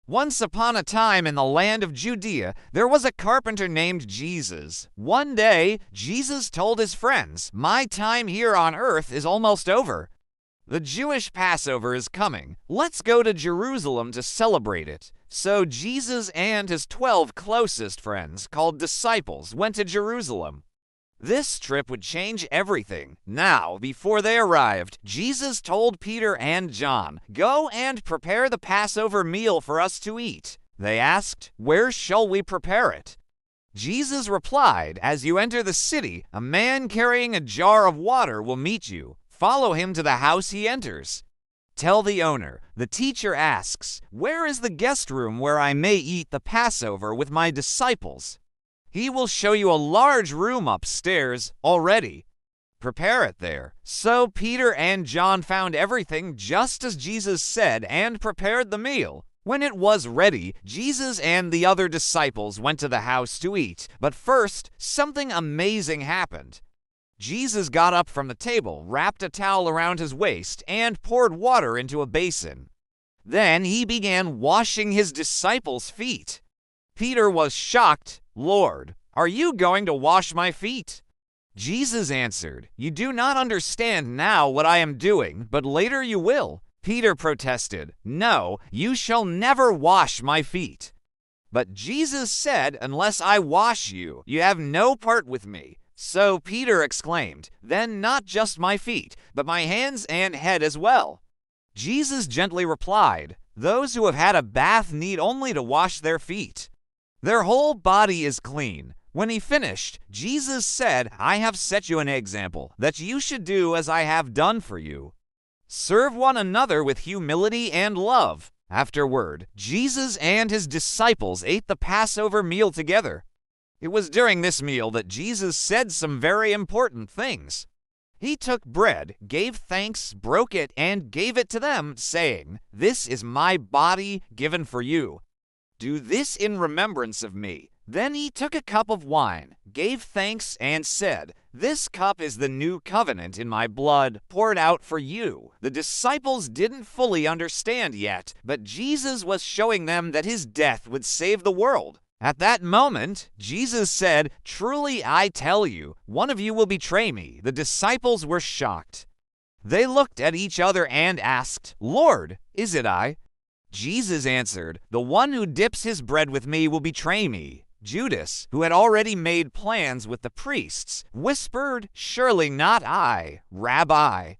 Once upon a time in the land of Judea, there was a carpenter named Jesus. One day, Jesus told his friends, "My time here on earth is almost over. The Jewish Passover is coming. Let's go to Jerusalem to celebrate it." So Jesus and his 12 closest friends, called disciples, went to Jerusalem. This trip would change everything. Now, before they arrived, Jesus told Peter and John, "Go and prepare the Passover meal for us to eat." They asked, "Where shall we prepare it?" Jesus replied, "As you enter the city, a man carrying a jar of water will meet you. Follow him to the house he enters. Tell the owner, 'The teacher asks, where is the guest room where I may eat the Passover with my disciples?' He will show you a large room upstairs already. Prepare it there." So Peter and John found everything just as Jesus said and prepared the meal. When it was ready, Jesus and the other disciples went to the house to eat. But first, something amazing happened. Jesus got up from the table, wrapped a towel around his waist, and poured water into a basin. Then he began washing his disciples' feet. Peter was shocked. "Lord, are you going to wash my feet?" Jesus answered, "You do not understand now what I am doing, but later you will." Peter protested, "No, you shall never wash my feet." But Jesus said, "Unless I wash you, you have no part with me." So Peter exclaimed, "Then not just my feet, but my hands and head as well." Jesus gently replied, "Those who have had a bath need only to wash their feet. Their whole body is clean." When he finished, Jesus said, "I have set you an example, that you should do as I have done for you. Serve one another with humility and love." Afterward, Jesus and his disciples ate the Passover meal together. It was during this meal that Jesus said some very important things. He took bread, gave thanks, broke it, and gave it to them, saying, "This is my body given for you. Do this in remembrance of me." Then he took a cup of wine, gave thanks, and said, "This cup is the new covenant in my blood, poured out for you." The disciples didn't fully understand yet, but Jesus was showing them that his death would save the world. At that moment, Jesus said, "Truly I tell you, one of you will betray me." The disciples were shocked. They looked at each other and asked, "Lord, is it I?" Jesus answered, "The one who dips his bread with me will betray me." Judas, who had already made plans with the priests, whispered, "Surely not I, Rabbi."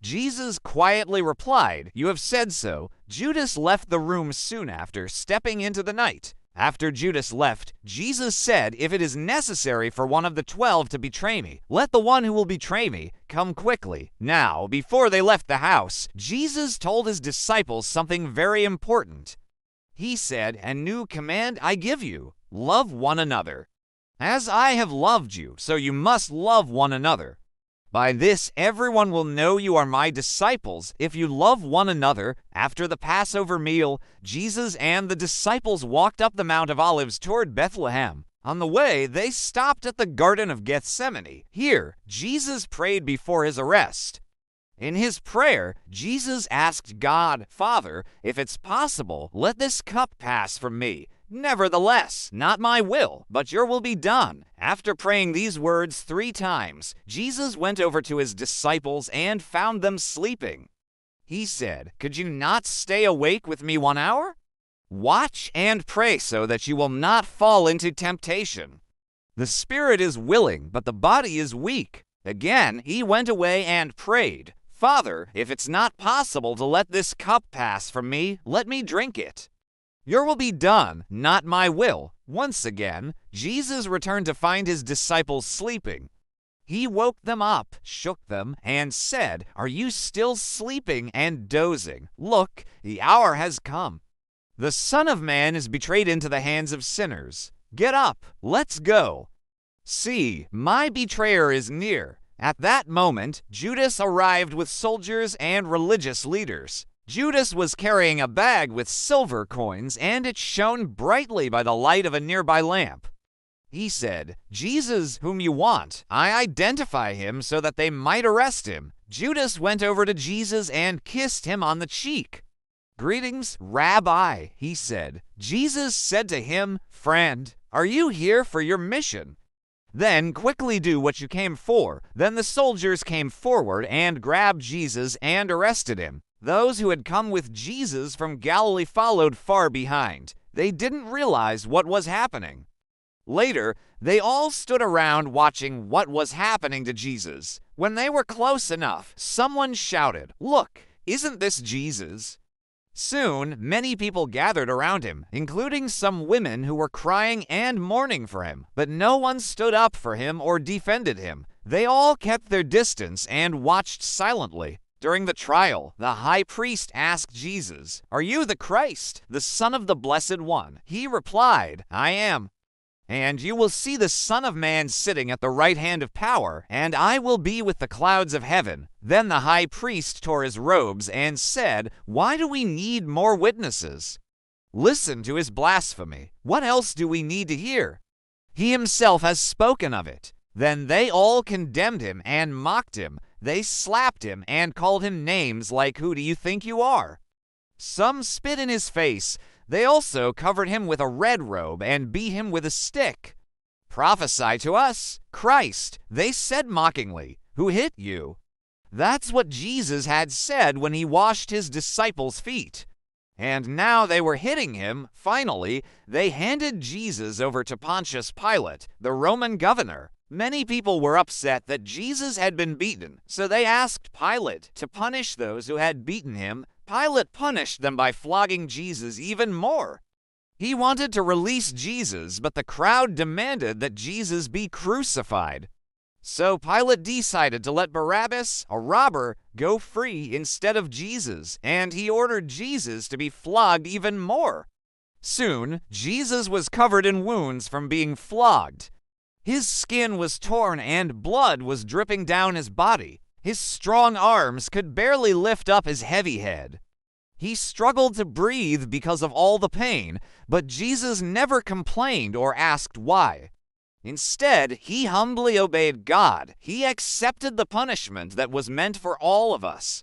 Jesus quietly replied, "You have said so." Judas left the room soon after, stepping into the night. After Judas left, Jesus said, "If it is necessary for one of the 12 to betray me, let the one who will betray me come quickly." Now, before they left the house, Jesus told his disciples something very important. He said, "A new command I give you, love one another. As I have loved you, so you must love one another. By this everyone will know you are my disciples, if you love one another." After the Passover meal, Jesus and the disciples walked up the Mount of Olives toward Bethlehem. On the way, they stopped at the Garden of Gethsemane. Here, Jesus prayed before his arrest. In his prayer, Jesus asked God, "Father, if it's possible, let this cup pass from me. Nevertheless, not my will, but your will be done." After praying these words 3 times, Jesus went over to his disciples and found them sleeping. He said, "Could you not stay awake with me 1 hour? Watch and pray so that you will not fall into temptation. The spirit is willing, but the body is weak." Again, he went away and prayed, "Father, if it's not possible to let this cup pass from me, let me drink it. Your will be done, not my will." Once again, Jesus returned to find his disciples sleeping. He woke them up, shook them, and said, "Are you still sleeping and dozing? Look, the hour has come. The Son of Man is betrayed into the hands of sinners. Get up, let's go. See, my betrayer is near." At that moment, Judas arrived with soldiers and religious leaders. Judas was carrying a bag with silver coins, and it shone brightly by the light of a nearby lamp. He said, "Jesus, whom you want, I identify him so that they might arrest him." Judas went over to Jesus and kissed him on the cheek. "Greetings, Rabbi," he said. Jesus said to him, "Friend, are you here for your mission? Then quickly do what you came for." Then the soldiers came forward and grabbed Jesus and arrested him. Those who had come with Jesus from Galilee followed far behind. They didn't realize what was happening. Later, they all stood around watching what was happening to Jesus. When they were close enough, someone shouted, "Look, isn't this Jesus?" Soon, many people gathered around him, including some women who were crying and mourning for him. But no one stood up for him or defended him. They all kept their distance and watched silently. During the trial, the high priest asked Jesus, "Are you the Christ, the Son of the Blessed One?" He replied, "I am. And you will see the Son of Man sitting at the right hand of power, and I will be with the clouds of heaven." Then the high priest tore his robes and said, "Why do we need more witnesses? Listen to his blasphemy. What else do we need to hear? He himself has spoken of it." Then they all condemned him and mocked him. They slapped him and called him names like, "Who do you think you are?" Some spit in his face. They also covered him with a red robe and beat him with a stick. "Prophesy to us, Christ," they said mockingly. "Who hit you?" That's what Jesus had said when he washed his disciples' feet. And now they were hitting him. Finally, they handed Jesus over to Pontius Pilate, the Roman governor. Many people were upset that Jesus had been beaten, so they asked Pilate to punish those who had beaten him. Pilate punished them by flogging Jesus even more. He wanted to release Jesus, but the crowd demanded that Jesus be crucified. So Pilate decided to let Barabbas, a robber, go free instead of Jesus, and he ordered Jesus to be flogged even more. Soon, Jesus was covered in wounds from being flogged. His skin was torn and blood was dripping down his body. His strong arms could barely lift up his heavy head. He struggled to breathe because of all the pain, but Jesus never complained or asked why. Instead, he humbly obeyed God. He accepted the punishment that was meant for all of us.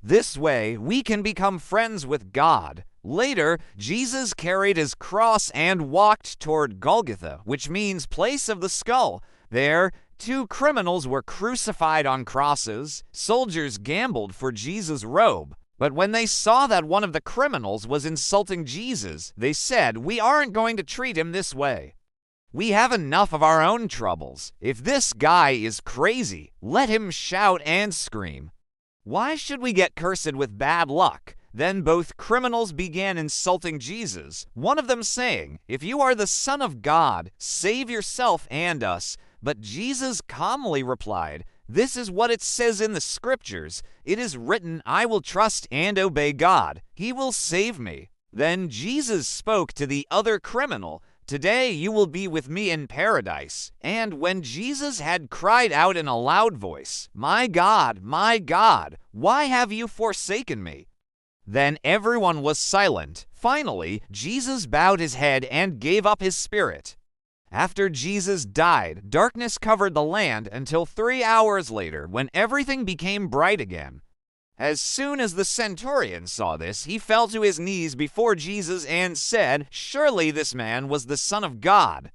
This way, we can become friends with God. Later, Jesus carried his cross and walked toward Golgotha, which means place of the skull. There, 2 criminals were crucified on crosses. Soldiers gambled for Jesus' robe. But when they saw that one of the criminals was insulting Jesus, they said, "We aren't going to treat him this way. We have enough of our own troubles. If this guy is crazy, let him shout and scream. Why should we get cursed with bad luck?" Then both criminals began insulting Jesus, one of them saying, "If you are the Son of God, save yourself and us." But Jesus calmly replied, "This is what it says in the Scriptures. It is written, I will trust and obey God. He will save me." Then Jesus spoke to the other criminal, "Today you will be with me in paradise." And when Jesus had cried out in a loud voice, my God, why have you forsaken me?" Then everyone was silent. Finally, Jesus bowed his head and gave up his spirit. After Jesus died, darkness covered the land until 3 hours later, when everything became bright again. As soon as the centurion saw this, he fell to his knees before Jesus and said, "Surely this man was the Son of God."